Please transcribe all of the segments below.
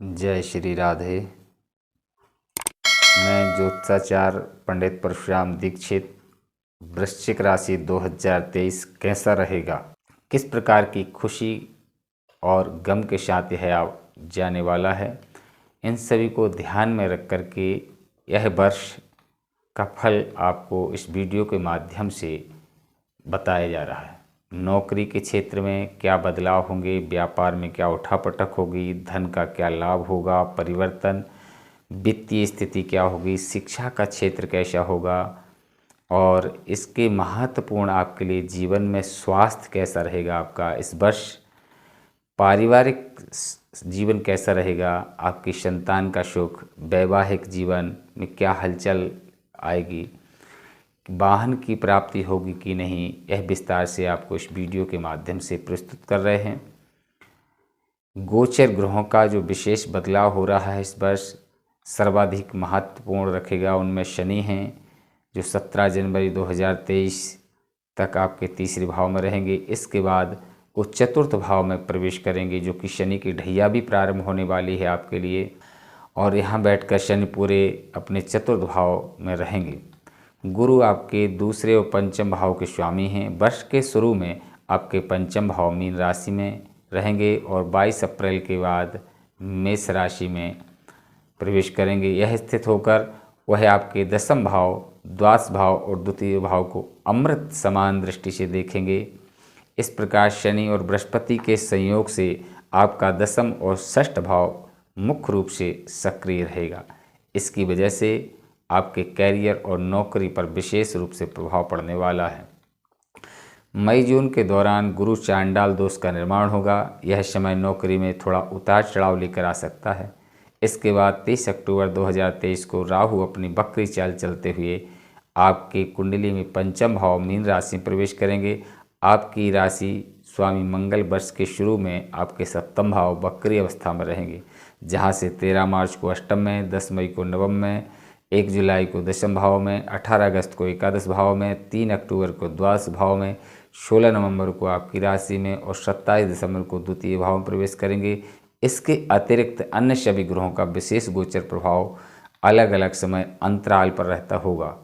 जय श्री राधे। मैं ज्योतिषाचार्य पंडित परशुराम दीक्षित। वृश्चिक राशि 2023 कैसा रहेगा, किस प्रकार की खुशी और गम के साथ यह जाने वाला है, इन सभी को ध्यान में रख कर के यह वर्ष का फल आपको इस वीडियो के माध्यम से बताया जा रहा है। नौकरी के क्षेत्र में क्या बदलाव होंगे, व्यापार में क्या उठापटक होगी, धन का क्या लाभ होगा, परिवर्तन, वित्तीय स्थिति क्या होगी, शिक्षा का क्षेत्र कैसा होगा और इसके महत्वपूर्ण आपके लिए जीवन में स्वास्थ्य कैसा रहेगा आपका इस वर्ष, पारिवारिक जीवन कैसा रहेगा, आपकी संतान का सुख, वैवाहिक जीवन में क्या हलचल आएगी, वाहन की प्राप्ति होगी कि नहीं, यह विस्तार से आपको इस वीडियो के माध्यम से प्रस्तुत कर रहे हैं। गोचर ग्रहों का जो विशेष बदलाव हो रहा है इस वर्ष सर्वाधिक महत्वपूर्ण रखेगा। उनमें शनि हैं जो 17 जनवरी 2023 तक आपके तीसरे भाव में रहेंगे। इसके बाद वो चतुर्थ भाव में प्रवेश करेंगे जो कि शनि की ढैया भी प्रारंभ होने वाली है आपके लिए, और यहाँ बैठकर शनि पूरे अपने चतुर्थ भाव में रहेंगे। गुरु आपके दूसरे और पंचम भाव के स्वामी हैं। वर्ष के शुरू में आपके पंचम भाव मीन राशि में रहेंगे और 22 अप्रैल के बाद मेष राशि में प्रवेश करेंगे। यह स्थित होकर वह आपके दसम भाव, द्वादश भाव और द्वितीय भाव को अमृत समान दृष्टि से देखेंगे। इस प्रकार शनि और बृहस्पति के संयोग से आपका दसम और षष्ठ भाव मुख्य रूप से सक्रिय रहेगा। इसकी वजह से आपके कैरियर और नौकरी पर विशेष रूप से प्रभाव पड़ने वाला है। मई जून के दौरान गुरु चांडाल दोष का निर्माण होगा। यह समय नौकरी में थोड़ा उतार चढ़ाव लेकर आ सकता है। इसके बाद 30 अक्टूबर 2023 को राहु अपनी वक्री चाल चलते हुए आपकी कुंडली में पंचम भाव मीन राशि में प्रवेश करेंगे। आपकी राशि स्वामी मंगल वर्ष के शुरू में आपके सप्तम भाव वक्री अवस्था में रहेंगे, जहाँ से 13 मार्च को अष्टम में, 10 मई को नवम में, 1 जुलाई को दशम भाव में, 18 अगस्त को एकादश भाव में, 3 अक्टूबर को द्वादश भाव में, 16 नवंबर को आपकी राशि में और 27 दिसंबर को द्वितीय भाव में प्रवेश करेंगे। इसके अतिरिक्त अन्य सभी ग्रहों का विशेष गोचर प्रभाव अलग अलग समय अंतराल पर रहता होगा।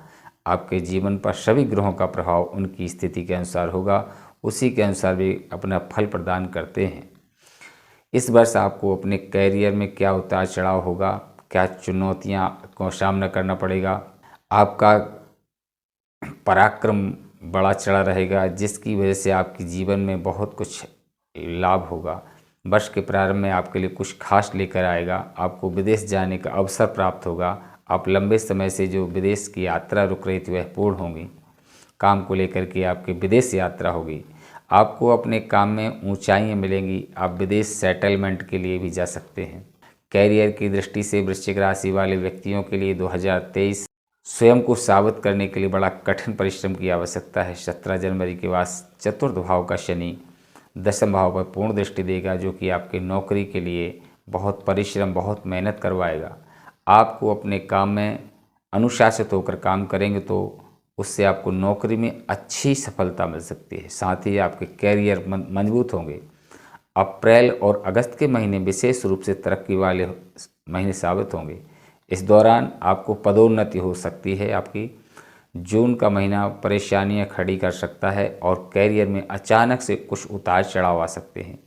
आपके जीवन पर सभी ग्रहों का प्रभाव उनकी स्थिति के अनुसार होगा, उसी के अनुसार वे अपना फल प्रदान करते हैं। इस वर्ष आपको अपने कैरियर में क्या उतार चढ़ाव होगा, क्या चुनौतियां को सामना करना पड़ेगा, आपका पराक्रम बड़ा चढ़ा रहेगा जिसकी वजह से आपके जीवन में बहुत कुछ लाभ होगा। वर्ष के प्रारंभ में आपके लिए कुछ खास लेकर आएगा। आपको विदेश जाने का अवसर प्राप्त होगा। आप लंबे समय से जो विदेश की यात्रा रुक रही थी वह पूर्ण होगी। काम को लेकर के आपकी विदेश यात्रा होगी। आपको अपने काम में ऊंचाइयां मिलेंगी। आप विदेश सेटलमेंट के लिए भी जा सकते हैं। कैरियर की दृष्टि से वृश्चिक राशि वाले व्यक्तियों के लिए 2023 स्वयं को साबित करने के लिए बड़ा कठिन परिश्रम की आवश्यकता है। 17 जनवरी के बाद चतुर्थ भाव का शनि दसम भाव पर पूर्ण दृष्टि देगा, जो कि आपके नौकरी के लिए बहुत परिश्रम, बहुत मेहनत करवाएगा। आपको अपने काम में अनुशासित होकर काम करेंगे तो उससे आपको नौकरी में अच्छी सफलता मिल सकती है। साथ ही आपके कैरियर मजबूत होंगे। अप्रैल और अगस्त के महीने विशेष रूप से तरक्की वाले महीने साबित होंगे। इस दौरान आपको पदोन्नति हो सकती है। आपकी जून का महीना परेशानियां खड़ी कर सकता है और कैरियर में अचानक से कुछ उतार चढ़ाव आ सकते हैं।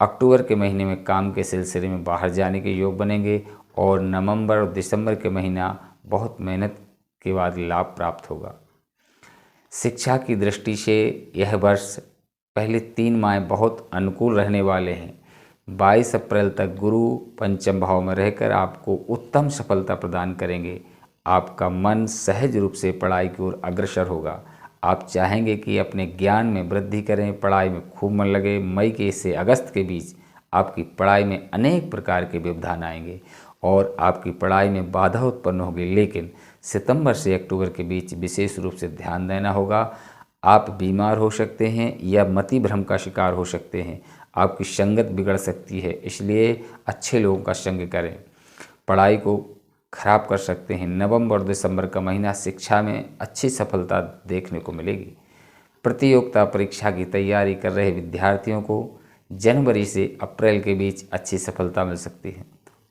अक्टूबर के महीने में काम के सिलसिले में बाहर जाने के योग बनेंगे और नवंबर और दिसंबर के महीना बहुत मेहनत के बाद लाभ प्राप्त होगा। शिक्षा की दृष्टि से यह वर्ष पहले 3 माह बहुत अनुकूल रहने वाले हैं। 22 अप्रैल तक गुरु पंचम भाव में रहकर आपको उत्तम सफलता प्रदान करेंगे। आपका मन सहज रूप से पढ़ाई की ओर अग्रसर होगा। आप चाहेंगे कि अपने ज्ञान में वृद्धि करें, पढ़ाई में खूब मन लगे। मई के से अगस्त के बीच आपकी पढ़ाई में अनेक प्रकार के व्यवधान आएंगे और आपकी पढ़ाई में बाधा उत्पन्न होगी, लेकिन सितंबर से अक्टूबर के बीच विशेष रूप से ध्यान देना होगा। आप बीमार हो सकते हैं या मति भ्रम का शिकार हो सकते हैं। आपकी संगत बिगड़ सकती है, इसलिए अच्छे लोगों का संग करें। पढ़ाई को खराब कर सकते हैं। नवंबर और दिसंबर का महीना शिक्षा में अच्छी सफलता देखने को मिलेगी। प्रतियोगिता परीक्षा की तैयारी कर रहे विद्यार्थियों को जनवरी से अप्रैल के बीच अच्छी सफलता मिल सकती है।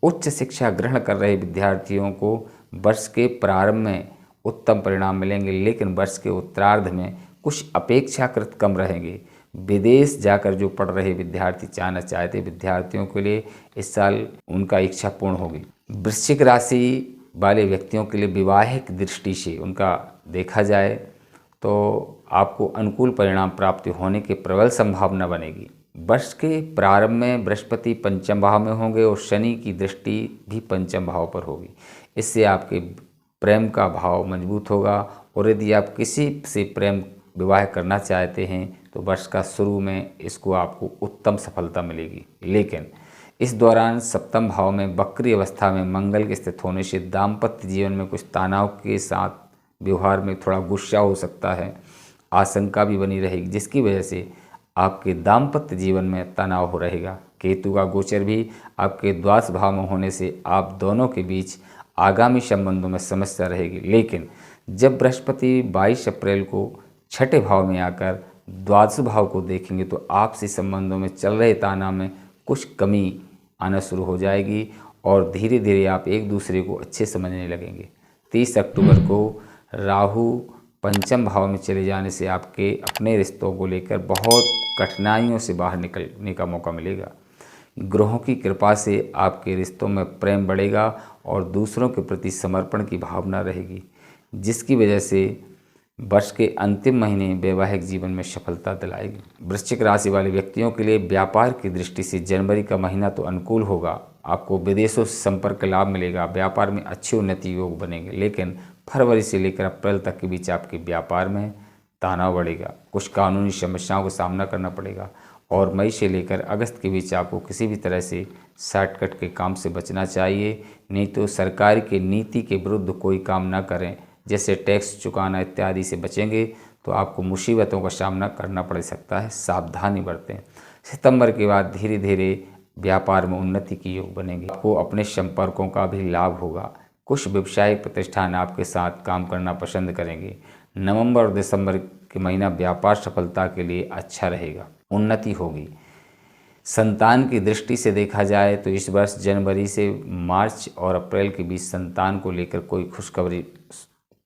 उच्च शिक्षा ग्रहण कर रहे विद्यार्थियों को वर्ष के प्रारंभ में उत्तम परिणाम मिलेंगे, लेकिन वर्ष के उत्तरार्ध में कुछ अपेक्षाकृत कम रहेंगे। विदेश जाकर जो पढ़ रहे विद्यार्थी जाना चाहते विद्यार्थियों के लिए इस साल उनका इच्छा पूर्ण होगी। वृश्चिक राशि वाले व्यक्तियों के लिए वैवाहिक दृष्टि से उनका देखा जाए तो आपको अनुकूल परिणाम प्राप्ति होने की प्रबल संभावना बनेगी। वर्ष के प्रारंभ में बृहस्पति पंचम भाव में होंगे और शनि की दृष्टि भी पंचम भाव पर होगी। इससे आपके प्रेम का भाव मजबूत होगा और यदि आप किसी से प्रेम विवाह करना चाहते हैं तो वर्ष का शुरू में इसको आपको उत्तम सफलता मिलेगी। लेकिन इस दौरान सप्तम भाव में वक्री अवस्था में मंगल के स्थित होने से दाम्पत्य जीवन में कुछ तनाव के साथ व्यवहार में थोड़ा गुस्सा हो सकता है, आशंका भी बनी रहेगी, जिसकी वजह से आपके दाम्पत्य जीवन में तनाव हो रहेगा। केतु का गोचर भी आपके द्वादश भाव में होने से आप दोनों के बीच आगामी संबंधों में समस्या रहेगी। लेकिन जब बृहस्पति 22 अप्रैल को छठे भाव में आकर द्वादश भाव को देखेंगे तो आपसी संबंधों में चल रहे तनाव में कुछ कमी आना शुरू हो जाएगी और धीरे धीरे आप एक दूसरे को अच्छे समझने लगेंगे। 30 अक्टूबर को राहु पंचम भाव में चले जाने से आपके अपने रिश्तों को लेकर बहुत कठिनाइयों से बाहर निकलने का मौका मिलेगा। ग्रहों की कृपा से आपके रिश्तों में प्रेम बढ़ेगा और दूसरों के प्रति समर्पण की भावना रहेगी, जिसकी वजह से वर्ष के अंतिम महीने वैवाहिक जीवन में सफलता दिलाएगी। वृश्चिक राशि वाले व्यक्तियों के लिए व्यापार की दृष्टि से जनवरी का महीना तो अनुकूल होगा। आपको विदेशों से संपर्क लाभ मिलेगा, व्यापार में अच्छी उन्नति योग बनेंगे। लेकिन फरवरी से लेकर अप्रैल तक के बीच आपके व्यापार में तनाव बढ़ेगा, कुछ कानूनी समस्याओं का सामना करना पड़ेगा और मई से लेकर अगस्त के बीच आपको किसी भी तरह से शॉर्टकट के काम से बचना चाहिए। नहीं तो सरकार की नीति के विरुद्ध कोई काम ना करें, जैसे टैक्स चुकाना इत्यादि से बचेंगे तो आपको मुसीबतों का सामना करना पड़ सकता है, सावधानी बरतें। सितंबर के बाद धीरे धीरे व्यापार में उन्नति की योग बनेंगे, आपको अपने संपर्कों का भी लाभ होगा। कुछ व्यवसायिक प्रतिष्ठान आपके साथ काम करना पसंद करेंगे। नवंबर और दिसंबर के महीना व्यापार सफलता के लिए अच्छा रहेगा, उन्नति होगी। संतान की दृष्टि से देखा जाए तो इस वर्ष जनवरी से मार्च और अप्रैल के बीच संतान को लेकर कोई खुशखबरी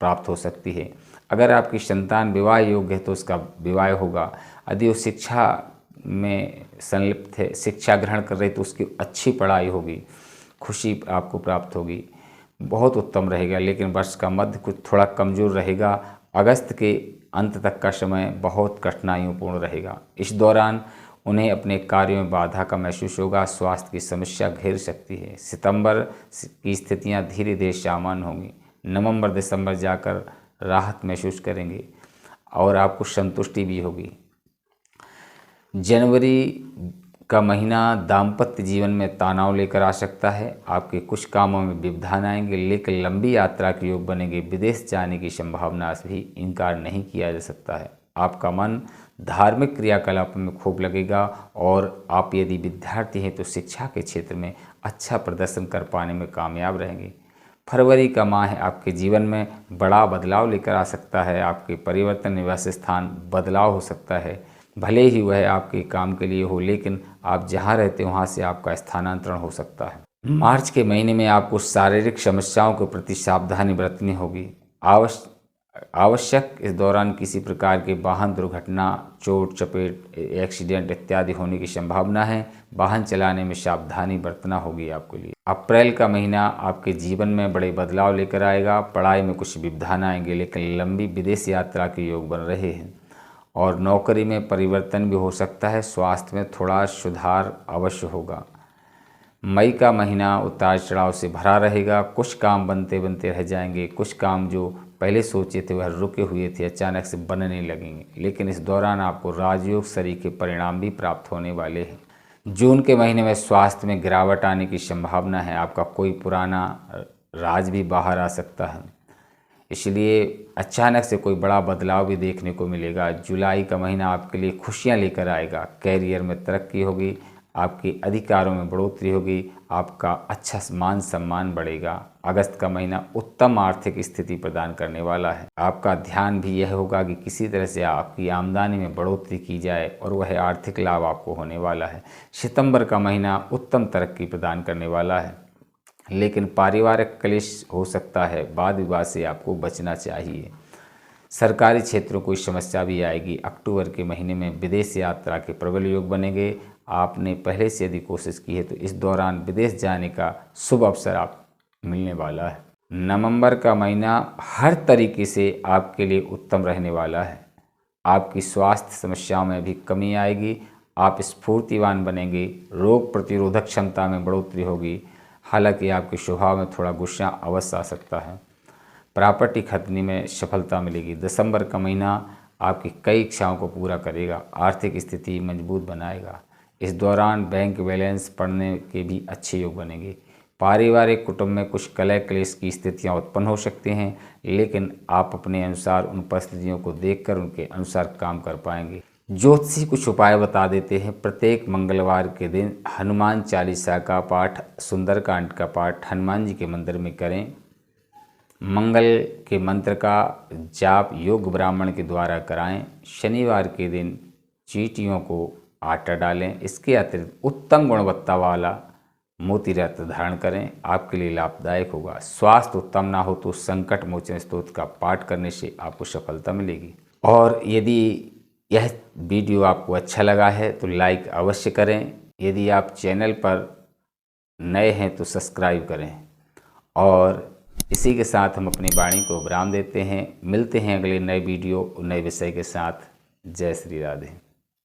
प्राप्त हो सकती है। अगर आपकी संतान विवाह योग्य है तो उसका विवाह होगा। यदि वो शिक्षा में संलिप्त है, शिक्षा ग्रहण कर रही तो उसकी अच्छी पढ़ाई होगी, खुशी आपको प्राप्त होगी, बहुत उत्तम रहेगा। लेकिन वर्ष का मध्य कुछ थोड़ा कमज़ोर रहेगा। अगस्त के अंत तक का समय बहुत कठिनाइयों पूर्ण रहेगा। इस दौरान उन्हें अपने कार्यों में बाधा का महसूस होगा, स्वास्थ्य की समस्या घेर सकती है। सितंबर की स्थितियां धीरे धीरे सामान्य होंगी। नवंबर दिसंबर जाकर राहत महसूस करेंगे और आपको संतुष्टि भी होगी। जनवरी का महीना दाम्पत्य जीवन में तनाव लेकर आ सकता है, आपके कुछ कामों में व्यवधान आएंगे, लेकिन लंबी यात्रा के योग बनेंगे। विदेश जाने की संभावना से भी इनकार नहीं किया जा सकता है। आपका मन धार्मिक क्रियाकलापों में खूब लगेगा और आप यदि विद्यार्थी हैं तो शिक्षा के क्षेत्र में अच्छा प्रदर्शन कर पाने में कामयाब रहेंगे। फरवरी का माह आपके जीवन में बड़ा बदलाव लेकर आ सकता है। आपके परिवर्तन निवास स्थान बदलाव हो सकता है, भले ही वह आपके काम के लिए हो, लेकिन आप जहां रहते हैं वहां से आपका स्थानांतरण हो सकता है। मार्च के महीने में आपको शारीरिक समस्याओं के प्रति सावधानी बरतनी होगी। आवश्यक इस दौरान किसी प्रकार के वाहन दुर्घटना, चोट चपेट, एक्सीडेंट इत्यादि होने की संभावना है। वाहन चलाने में सावधानी बरतना होगी आपके लिए। अप्रैल का महीना आपके जीवन में बड़े बदलाव लेकर आएगा। पढ़ाई में कुछ व्यवधान आएंगे, लेकिन लंबी विदेश यात्रा के योग बन रहे हैं और नौकरी में परिवर्तन भी हो सकता है। स्वास्थ्य में थोड़ा सुधार अवश्य होगा। मई का महीना उतार चढ़ाव से भरा रहेगा। कुछ काम बनते बनते रह जाएंगे, कुछ काम जो पहले सोचे थे वह रुके हुए थे अचानक से बनने लगेंगे। लेकिन इस दौरान आपको राजयोग सरीखे परिणाम भी प्राप्त होने वाले हैं। जून के महीने में स्वास्थ्य में गिरावट आने की संभावना है। आपका कोई पुराना राज भी बाहर आ सकता है, इसलिए अचानक से कोई बड़ा बदलाव भी देखने को मिलेगा। जुलाई का महीना आपके लिए खुशियां लेकर आएगा। कैरियर में तरक्की होगी, आपके अधिकारों में बढ़ोतरी होगी, आपका अच्छा मान सम्मान बढ़ेगा। अगस्त का महीना उत्तम आर्थिक स्थिति प्रदान करने वाला है। आपका ध्यान भी यह होगा कि किसी तरह से आपकी आमदनी में बढ़ोतरी की जाए और वह आर्थिक लाभ आपको होने वाला है। सितंबर का महीना उत्तम तरक्की प्रदान करने वाला है। लेकिन पारिवारिक क्लेश हो सकता है, वाद विवाद से आपको बचना चाहिए। सरकारी क्षेत्रों कोई समस्या भी आएगी। अक्टूबर के महीने में विदेश यात्रा के प्रबल योग बनेंगे। आपने पहले से यदि कोशिश की है तो इस दौरान विदेश जाने का शुभ अवसर आप मिलने वाला है। नवंबर का महीना हर तरीके से आपके लिए उत्तम रहने वाला है। आपकी स्वास्थ्य समस्याओं में भी कमी आएगी। आप स्फूर्तिवान बनेंगे। रोग प्रतिरोधक क्षमता में बढ़ोतरी होगी। हालांकि आपके स्वभाव में थोड़ा गुस्सा अवश्य आ सकता है। प्रॉपर्टी खरीदने में सफलता मिलेगी। दिसंबर का महीना आपकी कई इच्छाओं को पूरा करेगा। आर्थिक स्थिति मजबूत बनाएगा। इस दौरान बैंक बैलेंस पढ़ने के भी अच्छे योग बनेंगे। पारिवारिक कुटुंब में कुछ कलह क्लेश की स्थितियां उत्पन्न हो सकती हैं, लेकिन आप अपने अनुसार उन परिस्थितियों को देखकर उनके अनुसार काम कर पाएंगे। ज्योतिषी कुछ उपाय बता देते हैं। प्रत्येक मंगलवार के दिन हनुमान चालीसा का पाठ, सुंदरकांड का पाठ हनुमान जी के मंदिर में करें। मंगल के मंत्र का जाप योग ब्राह्मण के द्वारा कराएं। शनिवार के दिन चींटियों को आटा डालें। इसके अतिरिक्त उत्तम गुणवत्ता वाला मोती रत्न धारण करें, आपके लिए लाभदायक होगा। स्वास्थ्य उत्तम ना हो तो संकट मोचन स्तोत्र का पाठ करने से आपको सफलता मिलेगी। और यदि यह वीडियो आपको अच्छा लगा है तो लाइक अवश्य करें। यदि आप चैनल पर नए हैं तो सब्सक्राइब करें। और इसी के साथ हम अपनी वाणी को विराम देते हैं। मिलते हैं अगले नए वीडियो और नए विषय के साथ। जय श्री राधे।